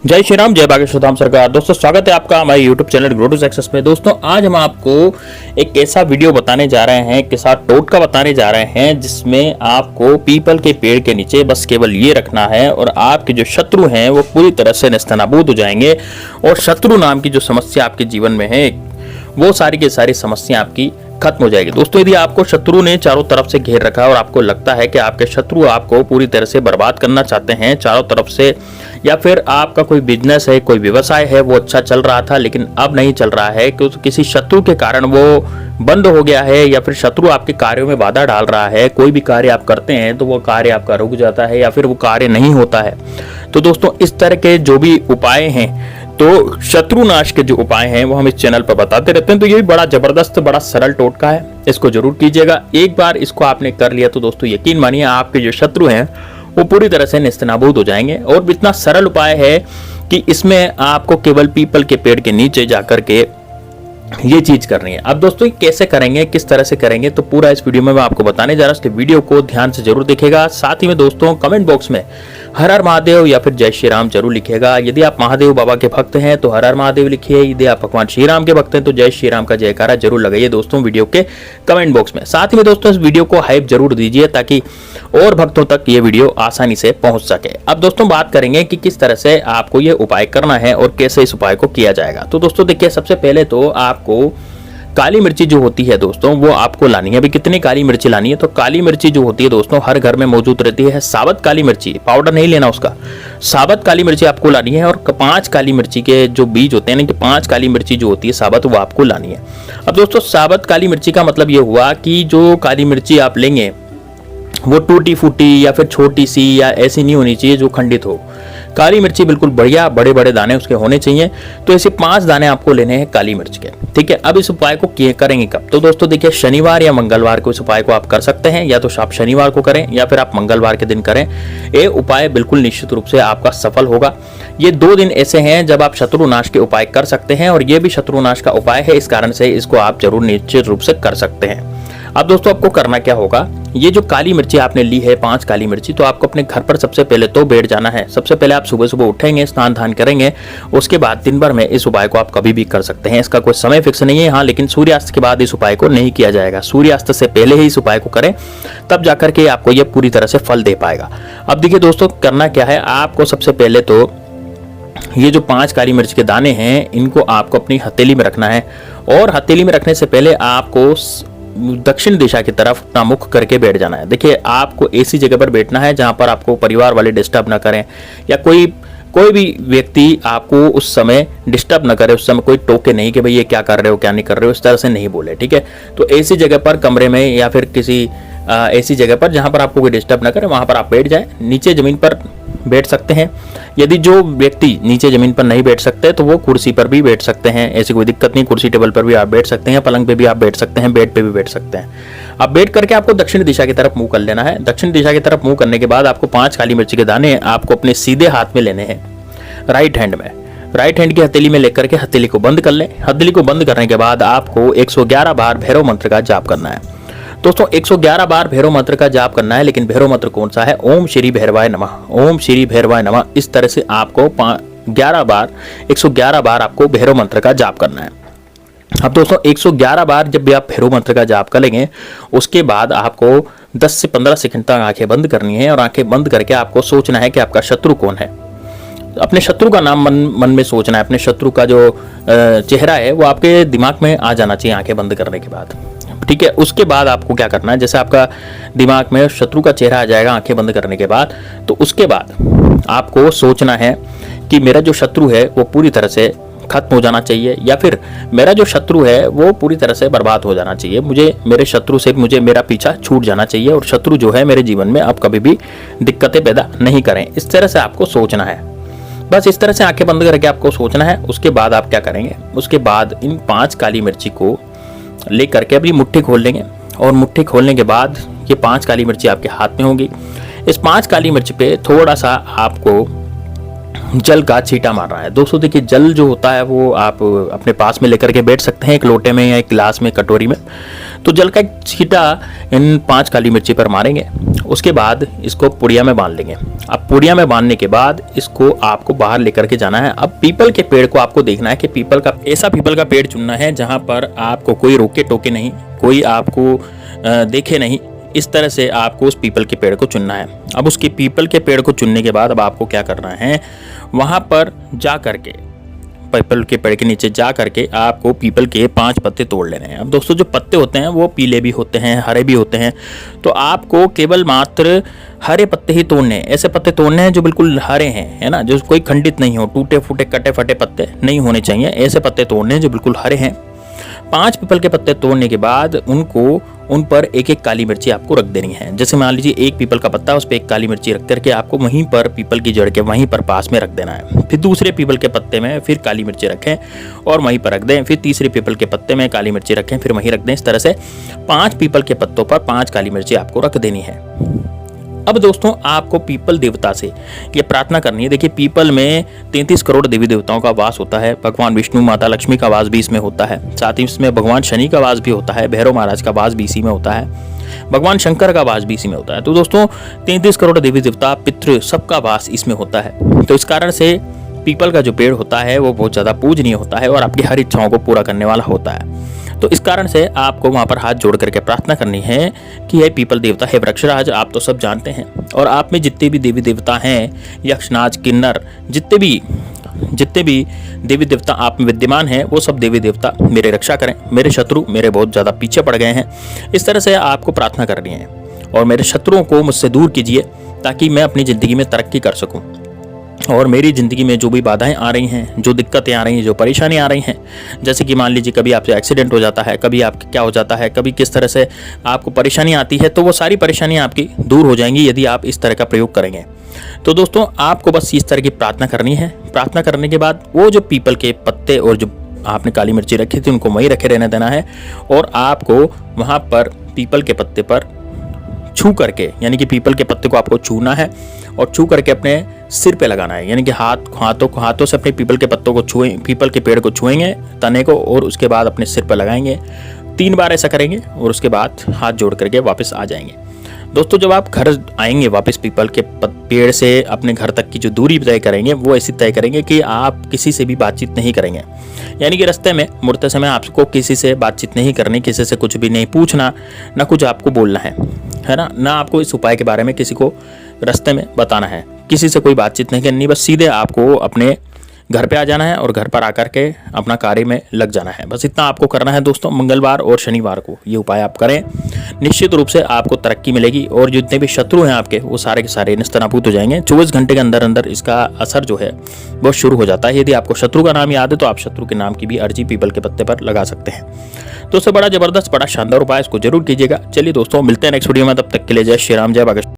जय श्री राम, जय बागेश्वर धाम सरकार। दोस्तों स्वागत है आपका हमारे YouTube channel grow to success में। दोस्तों आज हम आपको एक ऐसा वीडियो बताने जा रहे हैं, के साथ टोटका बताने जा रहे हैं जिसमें आपको पीपल के पेड़ के नीचे बस केवल ये रखना है और आपके जो शत्रु हैं वो पूरी तरह से नेस्तनाबूद हो जाएंगे और शत्रु नाम की जो समस्या आपके जीवन में है वो सारी की सारी समस्या आपकी खत्म हो जाएगी। दोस्तों यदि आपको शत्रु ने चारों तरफ से घेर रखा है और आपको लगता है कि आपके शत्रु आपको पूरी तरह से बर्बाद करना चाहते हैं चारों तरफ से, या फिर आपका कोई बिजनेस है, कोई व्यवसाय है वो अच्छा चल रहा था लेकिन अब नहीं चल रहा है क्योंकि किसी शत्रु के कारण वो बंद हो गया है, या फिर शत्रु आपके कार्यों में बाधा डाल रहा है, कोई भी कार्य आप करते हैं तो वो कार्य आपका रुक जाता है या फिर वो कार्य नहीं होता है। तो दोस्तों इस तरह के जो भी उपाय हैं, तो शत्रुनाश के जो उपाय हैं वो हम इस चैनल पर बताते रहते हैं। तो ये भी बड़ा जबरदस्त, बड़ा सरल टोटका है, इसको जरूर कीजिएगा। एक बार इसको आपने कर लिया तो दोस्तों यकीन मानिए आपके जो शत्रु हैं वो पूरी तरह से नेस्तनाबूद हो जाएंगे। और इतना सरल उपाय है कि इसमें आपको केवल पीपल के पेड़ के नीचे जाकर के ये चीज करनी है। अब दोस्तों कैसे करेंगे, किस तरह से करेंगे, तो पूरा इस वीडियो में मैं आपको बताने जा रहा हूं, इसलिए वीडियो को ध्यान से जरूर देखिएगा। साथ ही में दोस्तों कमेंट बॉक्स में हर हर महादेव या फिर जय श्री राम जरूर लिखिएगा। यदि आप महादेव बाबा के भक्त हैं तो हर हर महादेव लिखिए, यदि आप भगवान श्री राम के भक्त हैं तो जय श्री राम का जयकारा जरूर लगाइए दोस्तों वीडियो के कमेंट बॉक्स में। साथ ही में दोस्तों इस वीडियो को हाइप जरूर दीजिए ताकि और भक्तों तक ये वीडियो आसानी से पहुंच सके। अब दोस्तों बात करेंगे कि किस तरह से आपको ये उपाय करना है और कैसे इस उपाय को किया जाएगा। तो दोस्तों देखिए, सबसे पहले तो आपको काली मिर्ची जो होती है दोस्तों वो आपको लानी है। अभी कितनी काली मिर्ची लानी है, तो काली मिर्ची जो होती है दोस्तों हर घर में मौजूद रहती है। साबत काली मिर्ची, पाउडर नहीं लेना उसका, साबत काली मिर्ची आपको लानी है। और 5 काली मिर्ची के जो बीज होते हैं ना, कि 5 काली मिर्ची जो होती है साबत, वो आपको लानी है। अब दोस्तों साबत काली मिर्ची का मतलब ये हुआ कि जो काली मिर्ची आप लेंगे वो टूटी फूटी या फिर छोटी सी या ऐसी नहीं होनी चाहिए जो खंडित हो। काली मिर्ची बिल्कुल बढ़िया बड़े बड़े दाने उसके होने चाहिए। तो ऐसे 5 दाने आपको लेने हैं काली मिर्च के, ठीक है। अब इस उपाय को करेंगे कब, तो दोस्तों देखिए शनिवार या मंगलवार को इस उपाय को आप कर सकते हैं। या तो आप शनिवार को करें या फिर आप मंगलवार के दिन करें। ये उपाय बिल्कुल निश्चित रूप से आपका सफल होगा। ये 2 दिन ऐसे हैं जब आप शत्रुनाश के उपाय कर सकते हैं और ये भी शत्रुनाश का उपाय है, इस कारण से इसको आप जरूर निश्चित रूप से कर सकते हैं। अब दोस्तों आपको करना क्या होगा, ये जो काली मिर्ची आपने ली है 5 काली मिर्ची, तो आपको अपने घर पर सबसे पहले तो बैठ जाना है। सबसे पहले आप सुबह सुबह उठेंगे, स्नान धान करेंगे, उसके बाद दिन भर में इस उपाय को आप कभी भी कर सकते हैं। इसका कोई समय फिक्स नहीं है, हाँ, लेकिन सूर्यास्त के बाद इस उपाय को नहीं किया जाएगा। सूर्यास्त से पहले ही इस उपाय को करें, तब जाकर के आपको ये पूरी तरह से फल दे पाएगा। अब देखिए दोस्तों करना क्या है, आपको सबसे पहले तो ये जो 5 काली मिर्च के दाने हैं इनको आपको अपनी हथेली में रखना है। और हथेली में रखने से पहले आपको दक्षिण दिशा की तरफ अपना मुख करके बैठ जाना है। देखिए आपको ऐसी जगह पर बैठना है जहां पर आपको परिवार वाले डिस्टर्ब ना करें, या कोई भी व्यक्ति आपको उस समय डिस्टर्ब ना करे। उस समय कोई टोके नहीं कि भाई ये क्या कर रहे हो क्या नहीं कर रहे हो, इस तरह से नहीं बोले, ठीक है। तो ऐसी जगह पर कमरे में या फिर किसी ऐसी जगह पर जहां पर आपको कोई डिस्टर्ब ना करे वहां पर आप बैठ जाए। नीचे जमीन पर बैठ सकते हैं। यदि जो व्यक्ति नीचे जमीन पर नहीं बैठ सकते तो वो कुर्सी पर भी बैठ सकते हैं, ऐसी कोई दिक्कत नहीं। कुर्सी टेबल पर भी आप बैठ सकते हैं, पलंग पे भी आप बैठ सकते हैं, बेड पे भी बैठ सकते हैं। अब बैठ करके आपको दक्षिण दिशा की तरफ मुंह कर लेना है। दक्षिण दिशा की तरफ मुंह करने के बाद आपको 5 काली मिर्ची के दाने आपको अपने सीधे हाथ में लेने हैं, राइट हैंड में। राइट हैंड की हथेली में लेकर के हथेली को बंद कर लें। हथेली को बंद करने के बाद आपको 111 बार भैरव मंत्र का जाप करना है। दोस्तों 111 बार भैरव मंत्र का जाप करना है, लेकिन भैरव मंत्र कौन सा है, ओम श्री भैरवाय नमः, ओम श्री भैरवाय नमः। इस तरह से आपको 111 बार आपको भैरव मंत्र का जाप करना है। अब दोस्तों 111 बार जब भी आप भैरव मंत्र का जाप करेंगे उसके बाद आपको 10 से 15 सेकंड तक आंखें बंद करनी है और आंखें बंद करके आपको सोचना है कि आपका शत्रु कौन है। अपने शत्रु का नाम मन में सोचना है। अपने शत्रु का जो चेहरा है वो आपके दिमाग में आ जाना चाहिए आंखें बंद करने के बाद, ठीक है। उसके बाद आपको क्या करना है, जैसे आपका दिमाग में शत्रु का चेहरा आ जाएगा आंखें बंद करने के बाद, तो उसके बाद आपको सोचना है कि मेरा जो शत्रु है वो पूरी तरह से खत्म हो जाना चाहिए, या फिर मेरा जो शत्रु है वो पूरी तरह से बर्बाद हो जाना चाहिए। मुझे मेरे शत्रु से मेरा पीछा छूट जाना चाहिए और शत्रु जो है मेरे जीवन में अब कभी भी दिक्कतें पैदा नहीं करें। इस तरह से आपको सोचना है। बस इस तरह से आंखें बंद करके आपको सोचना है। उसके बाद आप क्या करेंगे, उसके बाद इन 5 काली मिर्ची को लेकर के अपनी मुट्ठी खोल लेंगे और मुट्ठी खोलने के बाद ये 5 काली मिर्ची आपके हाथ में होगी। इस 5 काली मिर्च पे थोड़ा सा आपको जल का छींटा मार रहा है। दोस्तों देखिए, जल जो होता है वो आप अपने पास में लेकर के बैठ सकते हैं, एक लोटे में या एक गिलास में, कटोरी में। तो जल का एक छींटा इन 5 काली मिर्ची पर मारेंगे। उसके बाद इसको पुड़िया में बांध लेंगे। अब पुड़िया में बांधने के बाद इसको आपको बाहर लेकर के जाना है। अब पीपल के पेड़ को आपको देखना है कि ऐसा पीपल का पेड़ चुनना है जहां पर आपको कोई रोके टोके नहीं, कोई आपको देखे नहीं। इस तरह से आपको उस पीपल के पेड़ को चुनना है। अब उसके पीपल के पेड़ को चुनने के बाद अब आपको क्या करना है, वहां पर जा करके पीपल के पेड़ के नीचे जा करके आपको पीपल के 5 पत्ते तोड़ लेने हैं। अब दोस्तों जो पत्ते होते हैं वो पीले भी होते हैं, हरे भी होते हैं। तो आपको केवल मात्र हरे पत्ते ही तोड़ने हैं। ऐसे पत्ते तोड़ने हैं जो बिल्कुल हरे हैं, है ना, जो कोई खंडित नहीं हो, टूटे फूटे कटे फटे पत्ते नहीं होने चाहिए। ऐसे पत्ते तोड़ने हैं जो बिल्कुल हरे हैं। 5 पीपल के पत्ते तोड़ने के बाद उन पर एक एक काली मिर्ची आपको रख देनी है। जैसे मान लीजिए एक पीपल का पत्ता, उस पर एक काली मिर्ची रख करके आपको वहीं पर पीपल की जड़ के वहीं पर पास में रख देना है। फिर दूसरे पीपल के पत्ते में फिर काली मिर्ची रखें और वहीं पर रख दें। फिर तीसरे पीपल के पत्ते में काली मिर्ची रखें, फिर वहीं रख दें। इस तरह से 5 पीपल के पत्तों पर 5 काली मिर्ची आपको रख देनी है। अब दोस्तों आपको पीपल देवता से ये प्रार्थना करनी है। देखिए, पीपल में 33 करोड़ देवी देवताओं का वास होता है। भगवान विष्णु, माता लक्ष्मी का वास भी इसमें होता है। साथ ही इसमें भगवान शनि का वास भी होता है। भैरव महाराज का वास भी इसी में होता है। भगवान शंकर का वास भी इसी में होता है। तो दोस्तों 33 करोड़ देवी देवता, पितृ, सबका वास इसमें होता है। तो इस कारण से पीपल का जो पेड़ होता है वो बहुत ज़्यादा पूजनीय होता है और आपकी हर इच्छाओं को पूरा करने वाला होता है। तो इस कारण से आपको वहाँ पर हाथ जोड़ करके प्रार्थना करनी है कि हे पीपल देवता, हे वृक्षराज, आप तो सब जानते हैं और आप में जितने भी देवी देवता हैं, यक्ष, नाग, किन्नर, जितने भी देवी देवता आप में विद्यमान हैं, वो सब देवी देवता मेरे रक्षा करें। मेरे शत्रु मेरे बहुत ज़्यादा पीछे पड़ गए हैं। इस तरह से आपको प्रार्थना करनी है और मेरे शत्रुओं को मुझसे दूर कीजिए ताकि मैं अपनी ज़िंदगी में तरक्की कर सकूँ। और मेरी ज़िंदगी में जो भी बाधाएं आ रही हैं, जो दिक्कतें आ रही हैं, जो परेशानी आ रही हैं, जैसे कि मान लीजिए कभी आपसे एक्सीडेंट हो जाता है, कभी आपके क्या हो जाता है, कभी किस तरह से आपको परेशानी आती है, तो वो सारी परेशानियां आपकी दूर हो जाएंगी यदि आप इस तरह का प्रयोग करेंगे। तो दोस्तों आपको बस इस तरह की प्रार्थना करनी है। प्रार्थना करने के बाद वो जो पीपल के पत्ते और जो आपने काली मिर्ची रखी थी उनको वहीं रखे रहने देना है और आपको वहाँ पर पीपल के पत्ते पर छू करके, यानी कि पीपल के पत्ते को आपको छूना है और छू करके अपने सिर पे लगाना है। यानी कि हाथों से अपने पीपल के पत्तों को छुएं, पीपल के पेड़ को छुएंगे, तने को, और उसके बाद अपने सिर पर लगाएंगे। 3 बार ऐसा करेंगे और उसके बाद हाथ जोड़ करके वापस आ जाएंगे। दोस्तों जब आप घर आएंगे वापस पीपल के पेड़ से अपने घर तक की जो दूरी तय करेंगे वो ऐसी तय करेंगे कि आप किसी से भी बातचीत नहीं करेंगे। यानी कि रास्ते में मुड़ते समय आपको किसी से बातचीत नहीं करनी, किसी से कुछ भी नहीं पूछना, ना कुछ आपको बोलना है ना आपको इस उपाय के बारे में किसी को रास्ते में बताना है। किसी से कोई बातचीत नहीं करनी, बस सीधे आपको अपने घर पे आ जाना है और घर पर आकर के अपना कार्य में लग जाना है। बस इतना आपको करना है दोस्तों। मंगलवार और शनिवार को ये उपाय आप करें, निश्चित रूप से आपको तरक्की मिलेगी और जितने भी शत्रु हैं आपके वो सारे के सारे निस्तनाबूद हो जाएंगे। 24 घंटे के अंदर अंदर इसका असर जो है वो शुरू हो जाता है। यदि आपको शत्रु का नाम याद है तो आप शत्रु के नाम की भी अर्जी पीपल के पत्ते पर लगा सकते हैं। दोस्तों बड़ा जबरदस्त, बड़ा शानदार उपाय, इसको जरूर कीजिएगा। चलिए दोस्तों मिलते हैं नेक्स्ट वीडियो में, तब तक के लिए जय श्री राम, जय बागेश्वर।